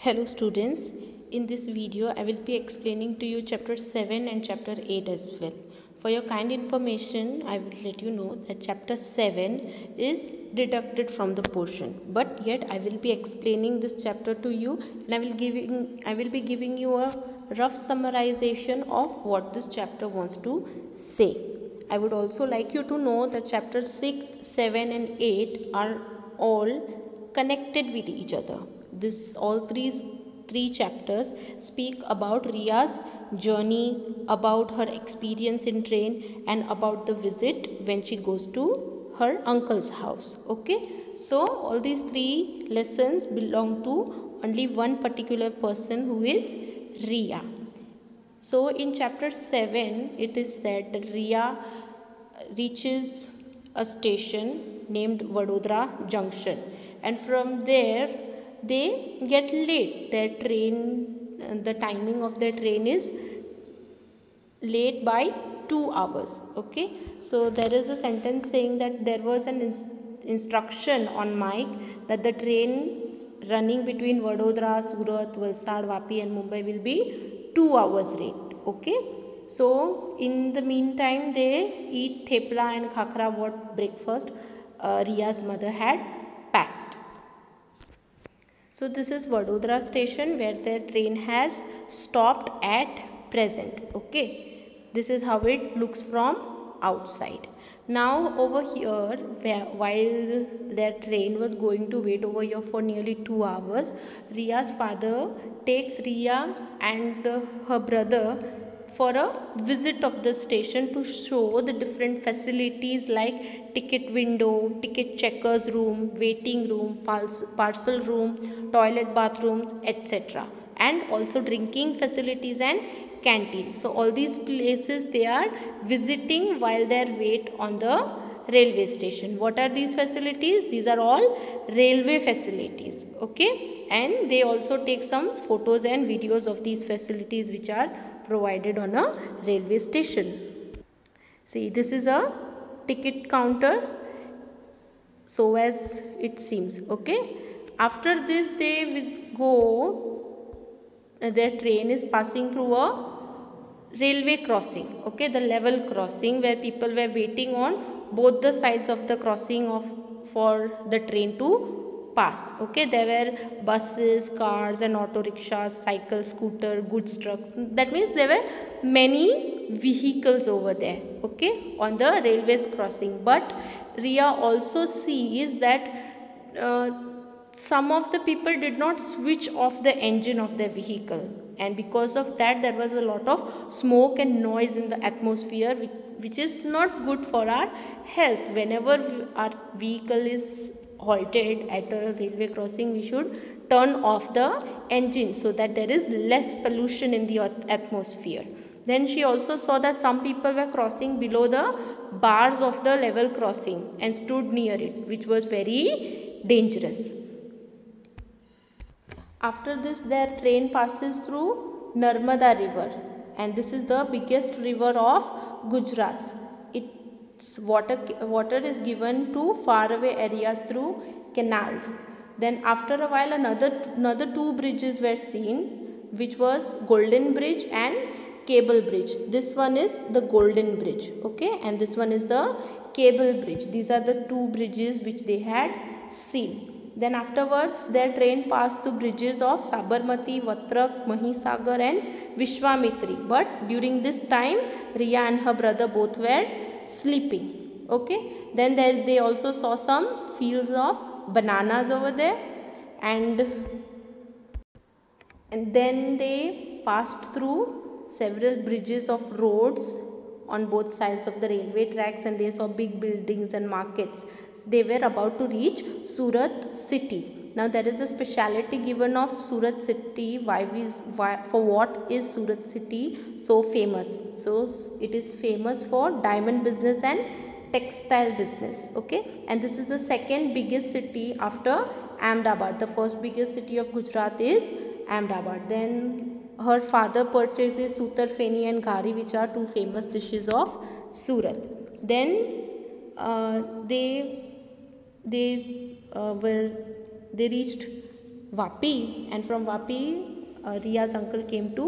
Hello students, in this video I will be explaining to you chapter 7 and chapter 8 as well. For your kind information, I will let you know that chapter 7 is deducted from the portion, but yet I will be explaining this chapter to you and I will be giving you a rough summarization of what this chapter wants to say. I would also like you to know that chapter 6, 7 and 8 are all connected with each other. This all three chapters speak about Riya's journey, about her experience in train and about the visit when she goes to her uncle's house. Okay, so all these three lessons belong to only one particular person, who is Riya. So in chapter 7 it is said that Riya reaches a station named Vadodara Junction, and from there they get late. Their train, the timing of their train is late by 2 hours. Okay, so there is a sentence saying that there was an instruction on mic that the train running between Vadodara, Surat, Valsad, Vapi and Mumbai will be 2 hours late. Okay, so in the meantime they eat thepla and khakra, what breakfast Riya's mother had packed. So this is Vadodara station where their train has stopped at present. Okay, this is how it looks from outside. Now over here, while their train was going to wait over here for nearly 2 hours, Riya's father takes Riya and her brother for a visit of the station to show the different facilities like ticket window, ticket checkers room, waiting room, parcel room, toilet bathrooms, etc. and also drinking facilities and canteen. So all these places they are visiting while they wait on the railway station. What are these facilities? These are all railway facilities. Okay, and they also take some photos and videos of these facilities which are provided on a railway station. See, this is a ticket counter, so as it seems. Okay, after this they go, their train is passing through a railway crossing. Okay, the level crossing where people were waiting on both the sides of the crossing for the train to pass. Okay, there were buses, cars and auto rickshaws, cycles, scooter, goods trucks. That means there were many vehicles over there. Okay, on the railways crossing. But Riya also sees that some of the people did not switch off the engine of their vehicle, and because of that there was a lot of smoke and noise in the atmosphere, which is not good for our health. Whenever our vehicle is halted at a railway crossing, we should turn off the engine so that there is less pollution in the atmosphere. Then she also saw that some people were crossing below the bars of the level crossing and stood near it, which was very dangerous. After this, their train passes through Narmada river, and this is the biggest river of Gujarat. Its water is given to faraway areas through canals. Then after a while another two bridges were seen, which was Golden Bridge and Cable Bridge. This one is the Golden Bridge, okay, and this one is the Cable Bridge. These are the two bridges which they had seen. Then afterwards their train passed through bridges of Sabarmati, Vatrak, Mahisagar and Vishwamitri. But during this time Riya and her brother both were sleeping. Okay. Then they also saw some fields of bananas over there, and then they passed through several bridges of roads on both sides of the railway tracks, and they saw big buildings and markets. They were about to reach Surat city. Now there is a speciality given of Surat city. For what is Surat city so famous? So it is famous for diamond business and textile business. Okay, and this is the second biggest city after Ahmedabad. The first biggest city of Gujarat is Ahmedabad. Then her father purchases Sutar Feni and Ghari, which are two famous dishes of Surat. Then they reached Vapi, and from Vapi, Riya's uncle came to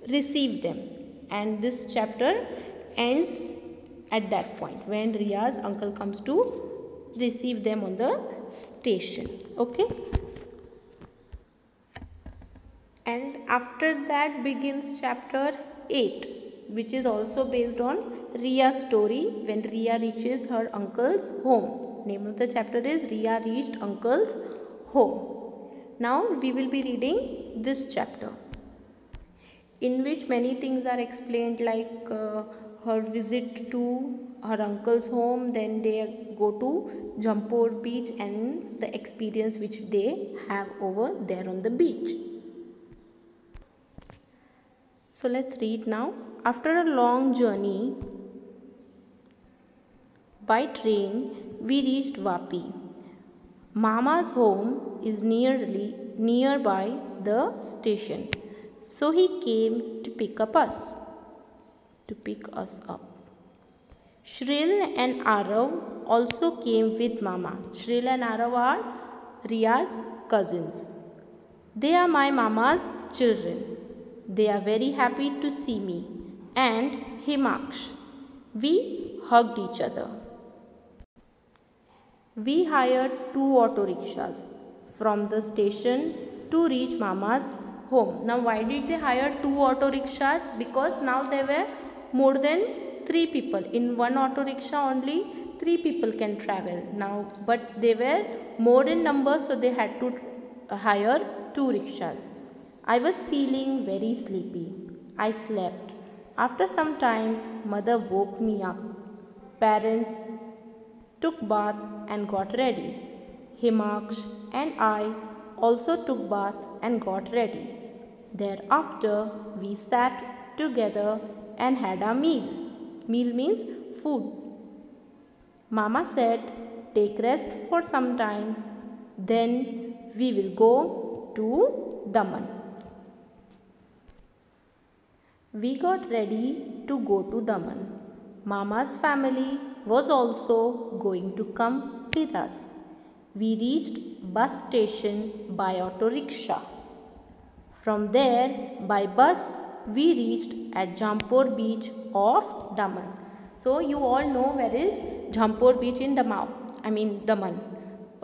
receive them. And this chapter ends at that point when Riya's uncle comes to receive them on the station. Okay. And after that begins chapter 8, which is also based on Riya's story when Riya reaches her uncle's home. Name of the chapter is Riya Reached Uncle's Home. Now we will be reading this chapter, in which many things are explained, like her visit to her uncle's home, then they go to Jampur beach and the experience which they have over there on the beach. So let's read now. After a long journey by train, we reached Vapi. Mama's home is nearby the station, so he came to pick us up. Shril and Arav also came with Mama. Shril and Arav are Riya's cousins. They are my Mama's children. They are very happy to see me and Himaksh. We hugged each other. We hired 2 auto rickshaws from the station to reach Mama's home. Now why did they hire 2 auto rickshaws? Because now there were more than 3 people. In one auto rickshaw only 3 people can travel now, but they were more in number, so they had to hire 2 rickshaws. I was feeling very sleepy. I slept. After some time, mother woke me up. Parents took bath and got ready. Himaksh and I also took bath and got ready. Thereafter, we sat together and had a meal. Meal means food. Mama said, take rest for some time, then we will go to Daman. We got ready to go to Daman. Mama's family was also going to come with us. We reached bus station by auto rickshaw. From there, by bus, we reached at Jampur beach of Daman. So you all know where is Jampur beach in Daman.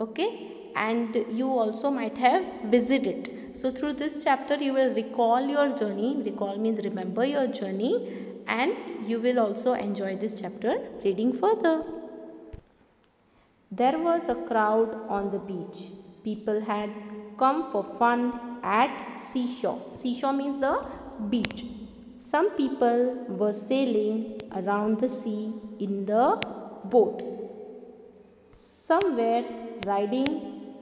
Okay, and you also might have visited. So through this chapter you will recall your journey. Recall means remember your journey, and you will also enjoy this chapter reading further. There was a crowd on the beach. People had come for fun at seashore. Seashore means the beach. Some people were sailing around the sea in the boat. Some were riding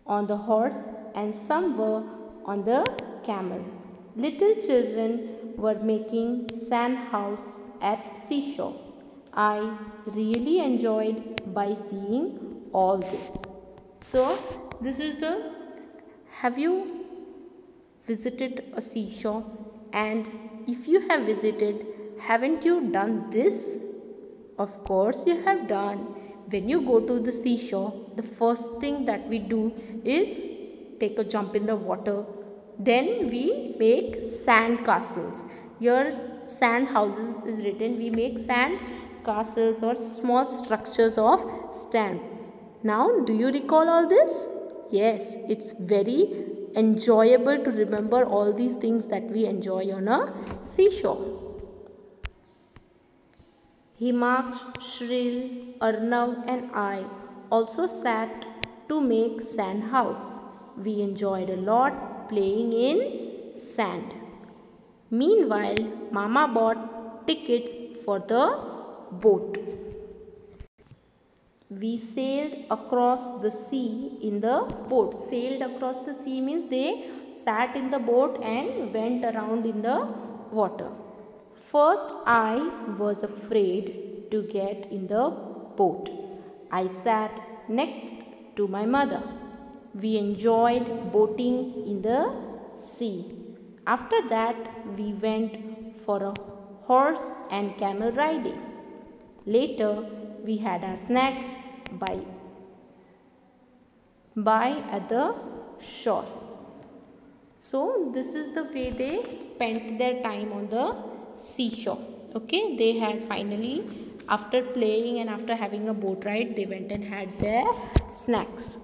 on the horse and some were on the camel. Little children were making sand house at seashore. I really enjoyed by seeing all this. So this is have you visited a seashore? And if you have visited, haven't you done this? Of course you have done. When you go to the seashore, the first thing that we do is take a jump in the water. Then we make sand castles. Here sand houses is written. We make sand castles or small structures of sand. Now do you recall all this? Yes, it's very enjoyable to remember all these things that we enjoy on a seashore. Himaksh, Shril, Arnav and I also sat to make sand house. We enjoyed a lot playing in sand. Meanwhile, Mama bought tickets for the boat. We sailed across the sea in the boat. Sailed across the sea means they sat in the boat and went around in the water. First, I was afraid to get in the boat. I sat next to my mother. We enjoyed boating in the sea. After that, we went for a horse and camel riding. Later, we had our snacks by at the shore. So this is the way they spent their time on the seashore. Okay, they had finally, after playing and after having a boat ride, they went and had their snacks.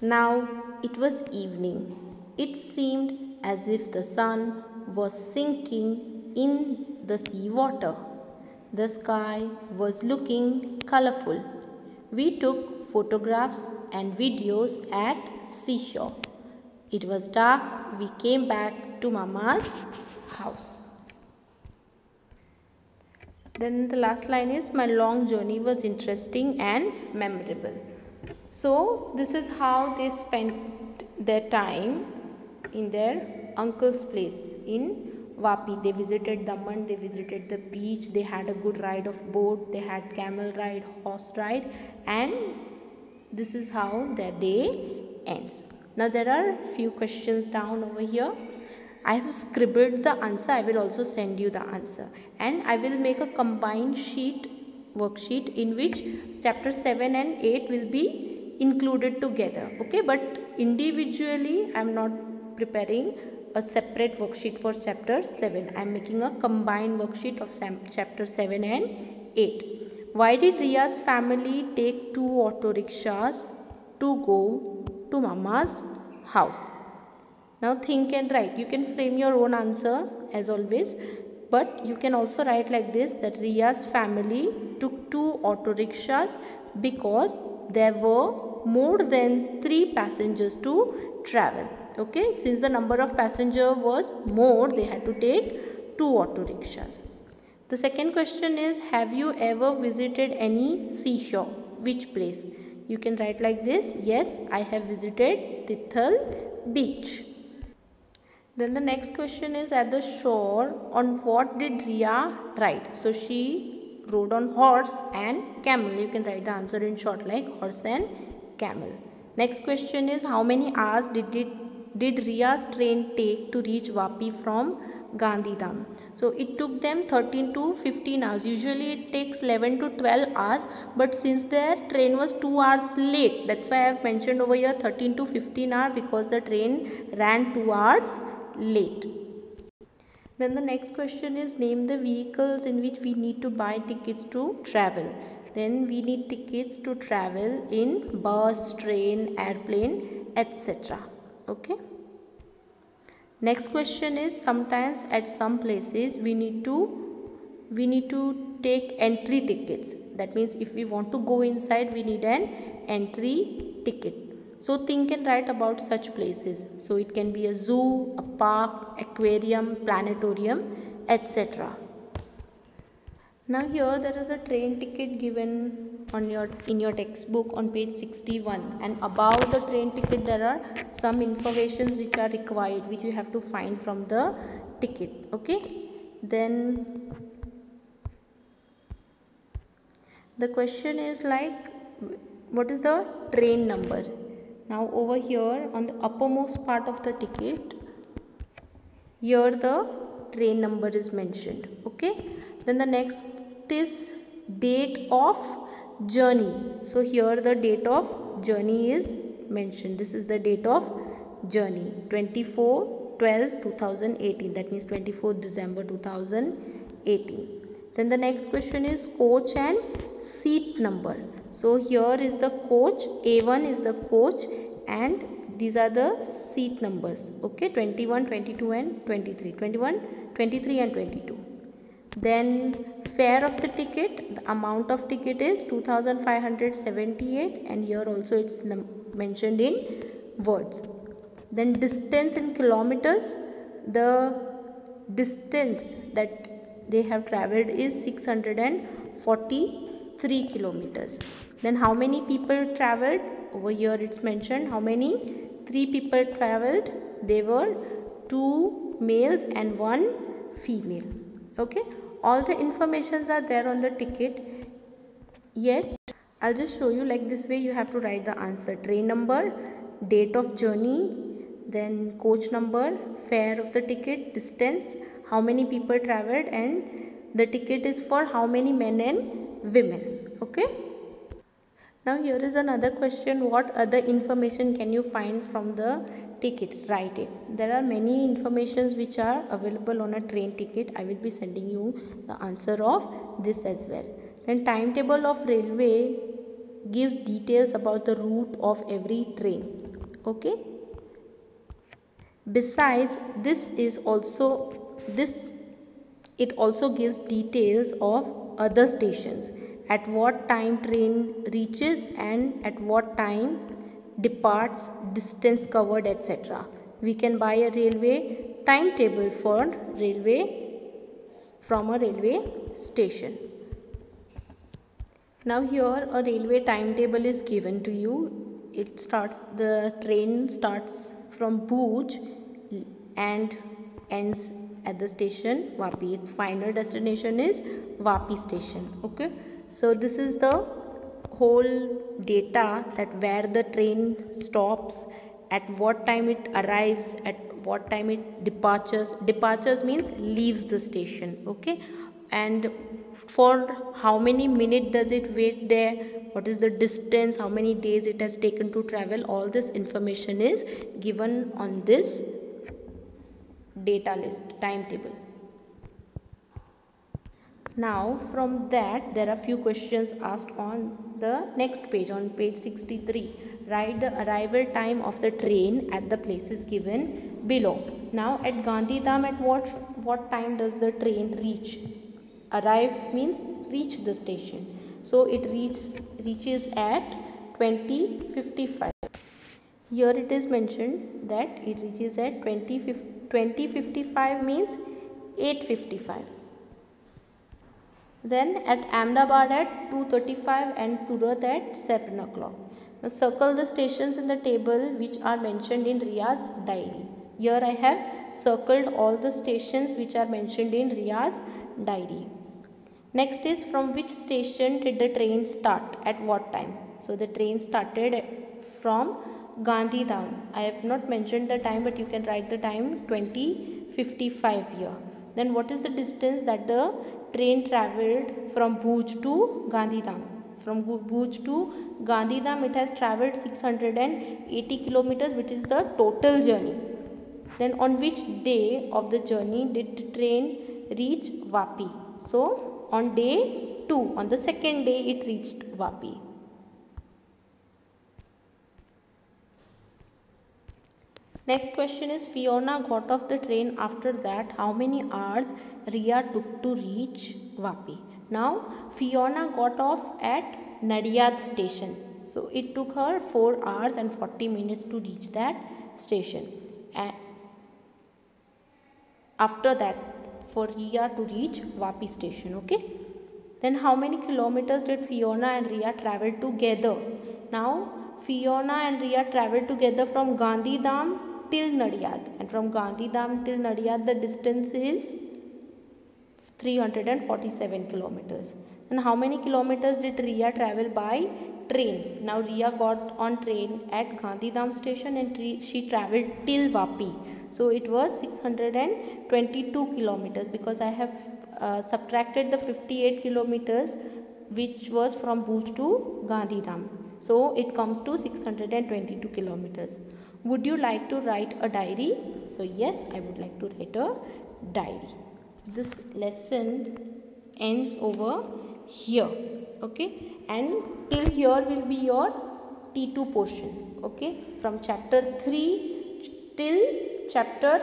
Now it was evening. It seemed as if the sun was sinking in the sea water. The sky was looking colorful. We took photographs and videos at seashore. It was dark. We came back to Mama's house. Then the last line is, my long journey was interesting and memorable. So this is how they spent their time in their uncle's place in Vapi. They visited Daman, they visited the beach, they had a good ride of boat, they had camel ride, horse ride, and this is how their day ends. Now there are few questions down over here. I have scribbled the answer. I will also send you the answer, and I will make a combined worksheet in which chapter 7 and 8 will be included together. Okay, but individually I am not preparing a separate worksheet for chapter 7. I am making a combined worksheet of chapter 7 and 8. Why did Riya's family take 2 auto rickshaws to go to Mama's house? Now think and write. You can frame your own answer as always, but you can also write like this, that Riya's family took 2 auto rickshaws because there were more than 3 passengers to travel. Okay, since the number of passengers was more, they had to take 2 auto rickshaws. The second question is, have you ever visited any seashore? Which place? You can write like this, yes, I have visited Tithal beach. Then the next question is, at the shore, on what did Riya ride? So she rode on horse and camel. You can write the answer in short like horse and camel. Next question is, how many hours did Riya's train take to reach Vapi from Gandhidham? So it took them 13 to 15 hours. Usually it takes 11 to 12 hours, but since their train was 2 hours late, that's why I have mentioned over here 13 to 15 hours, because the train ran 2 hours late. Then the next question is, name the vehicles in which we need to buy tickets to travel. Then we need tickets to travel in bus, train, airplane, etc. Okay. Next question is, sometimes at some places we need to take entry tickets. That means if we want to go inside, we need an entry ticket. So think and write about such places. So it can be a zoo, a park, aquarium, planetarium, etc. Now here there is a train ticket given in your textbook on page 61, and above the train ticket there are some informations which are required, which you have to find from the ticket. Okay, then the question is like, what is the train number? Now over here on the uppermost part of the ticket, here the train number is mentioned. Okay, then the next is date of journey. So here the date of journey is mentioned. This is the date of journey, 24/12/2018. That means 24th December 2018. Then the next question is coach and seat number. So here is the coach, A1 is the coach, and these are the seat numbers. Okay, 21, 22 and 23. 21, 23 and 22. Then fare of the ticket, the amount of ticket is 2578, and here also it's mentioned in words. Then distance in kilometers, the distance that they have traveled is 643 kilometers. Then how many people traveled? Over here it's mentioned how many. 3 people traveled. They were 2 males and 1 female. Okay, all the informations are there on the ticket. Yet I'll just show you, like this way you have to write the answer: train number, date of journey, then coach number, fare of the ticket, distance, how many people traveled, and the ticket is for how many men and women. Okay, Now here is another question, what other information can you find from the ticket? Write it. There are many informations which are available on a train ticket. I will be sending you the answer of this as well. Then timetable of railway gives details about the route of every train. Okay. Besides it also gives details of other stations, at what time train reaches and at what time departs, distance covered, etc. We can buy a railway timetable from a railway station. Now here a railway timetable is given to you. The train starts from Bhuj and ends at the station Vapi. Its final destination is Vapi station. Okay. So this is the whole data, that where the train stops, at what time it arrives, at what time it departures means leaves the station. Okay. And for how many minutes does it wait there, what is the distance, how many days it has taken to travel, all this information is given on this data list, timetable. Now from that there are few questions asked on the next page, on page 63. Write the arrival time of the train at the places given below. Now at Gandhidham, at what time does the train reach? Arrive means reach the station. So it reaches at 20:55. Here it is mentioned that it reaches at 20:55 means 8:55. Then at Ahmedabad at 2:35 and Surat at 7 o'clock. Now circle the stations in the table which are mentioned in Ria's diary. Here I have circled all the stations which are mentioned in Ria's diary. Next is, from which station did the train start, at what time? So the train started from Gandhidham. I have not mentioned the time, but you can write the time, 20:55 here. Then what is the distance that the train travelled from Bhuj to Gandhidham? From Bhuj to Gandhidham it has travelled 680 kilometers, which is the total journey. Then on which day of the journey did the train reach Vapi? So on day 2, on the second day it reached Vapi. Next question is, Fiona got off the train after that. How many hours Ria took to reach Vapi? Now Fiona got off at Nadiyad station. So it took her 4 hours and 40 minutes to reach that station. And after that, for Ria to reach Vapi station. Okay. Then how many kilometers did Fiona and Ria travel together? Now Fiona and Ria traveled together from Gandhidham till Nadiyad, and from Gandhidham till Nadiyad the distance is 347 kilometers. And how many kilometers did Ria travel by train? Now Ria got on train at Gandhidham station and she travelled till Vapi. So it was 622 kilometers, because I have subtracted the 58 kilometers which was from Bhuj to Gandhidham. So it comes to 622 kilometers. Would you like to write a diary? So yes, I would like to write a diary. This lesson ends over here. Okay, and till here will be your T2 portion. Okay, from chapter 3 till chapter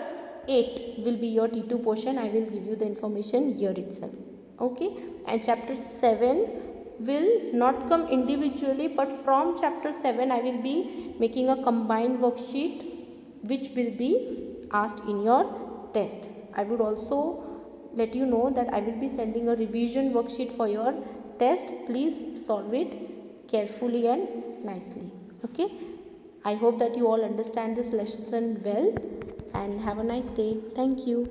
8 will be your T2 portion. I will give you the information here itself. Okay, and chapter 7 will not come individually, but from chapter 7 I will be making a combined worksheet which will be asked in your test. I would also let you know that I will be sending a revision worksheet for your test. Please solve it carefully and nicely. Okay, I hope that you all understand this lesson well, and have a nice day. Thank you.